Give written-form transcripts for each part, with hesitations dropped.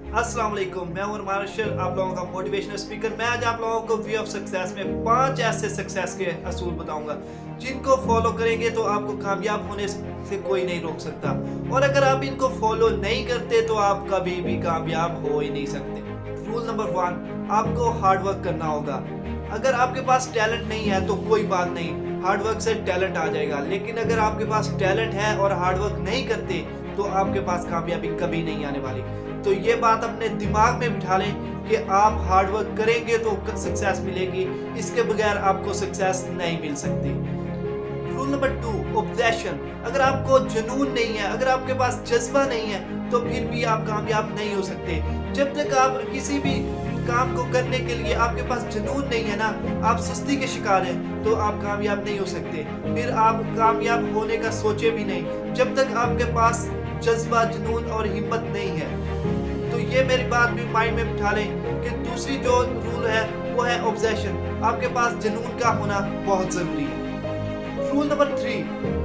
अस्सलाम वालेकुम, मैं हूं मार्शल, आप लोगों का मोटिवेशनल स्पीकर। मैं आज आप लोगों को वे ऑफ सक्सेस में 5 ऐसे सक्सेस के असूल बताऊंगा जिनको फॉलो करेंगे तो आपको कामयाब होने से कोई नहीं रोक सकता, और अगर आप इनको फॉलो नहीं करते तो आप कभी भी कामयाब हो ही नहीं सकते। रूल नंबर 1, आपको हार्ड वर्क करना होगा। अगर आपके पास टैलेंट नहीं है तो कोई बात नहीं, हार्ड वर्क से टैलेंट आ जाएगा। लेकिन अगर आपके पास टैलेंट है और हार्ड वर्क नहीं करते तो आपके पास कामयाबी कभी नहीं आने वाली। तो ये बात अपने दिमाग में बिठा लें कि आप हार्ड वर्क करेंगे तो सक्सेस मिलेगी, इसके बगैर आपको सक्सेस नहीं मिल सकती। Rule number 2, obsession. अगर आपको जुनून नहीं है, अगर आपके पास जज्बा नहीं है तो फिर भी आप कामयाब नहीं हो सकते। जब तक आप किसी भी काम को करने के लिए आपके पास जुनून नहीं है ना, आप सुस्ती के शिकार हैं, तो आप कामयाब नहीं हो सकते। फिर आप कामयाब होने का सोचे भी नहीं जब तक आपके पास जज्बा, जुनून और हिम्मत नहीं है। तो ये मेरी बात भी माइंड में बिठा लें कि दूसरी जो रूल है वो है ऑब्सेशन। आपके पास जुनून का होना बहुत जरूरी है। Rule number 3,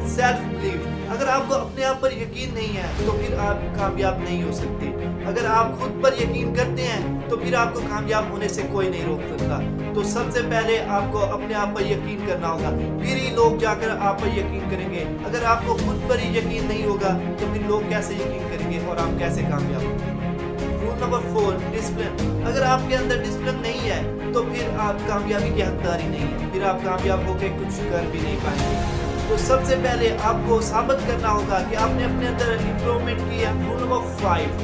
self believe. अगर आपको अपने आप पर यकीन नहीं है तो फिर आप कामयाब नहीं हो सकते। अगर आप खुद पर यकीन करते हैं तो फिर आपको कामयाब होने से कोई नहीं रोक सकता। तो सबसे पहले आपको अपने आप पर यकीन करना होगा, फिर ही लोग जाकर आप पर यकीन करेंगे। अगर आपको खुद पर ही यकीन नहीं होगा तो फिर लोग कैसे यकीन करेंगे और आप कैसे कामयाब होंगे। Rule number 4, discipline. अगर आपके अंदर डिसिप्लिन नहीं है तो फिर आप कामयाबी की हकदार ही नहीं है, फिर आप कामयाब होकर कुछ कर भी नहीं पाएंगे। तो सबसे पहले आपको साबित करना होगा कि आपने अपने अंदर इंप्रूवमेंट किया। Rule number 5,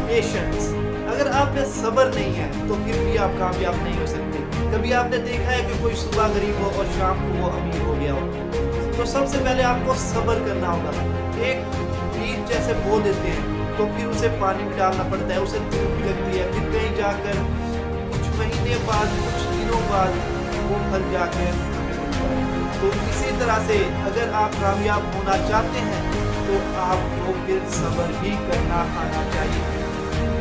patience. अगर आप में सब्र नहीं है तो फिर भी आप कामयाब नहीं हो सकते। कभी आपने देखा है कि कोई सुबह गरीब हो और शाम को वो अमीर हो गया हो? तो सबसे पहले आपको सब्र करना होगा। एक बीज जैसे बो देते हैं तो फिर उसे पानी में डालना पड़ता है, उसे धूप भी लगती है, फिर कहीं जाकर कुछ महीने बाद, कुछ दिनों बाद वो फल जाकर। तो इसी तरह से अगर आप कामयाब होना चाहते हैं तो आपको फिर सब्र ही करना आना चाहिए।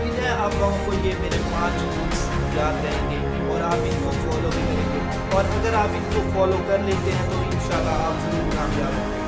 इन्हें आप लोगों को ये मेरे 5 रूल्स याद रहेंगे और आप इनको फॉलो भी करेंगे, और अगर आप इनको फॉलो कर लेते हैं तो इंशाल्लाह आप जरूर कामयाब होंगे।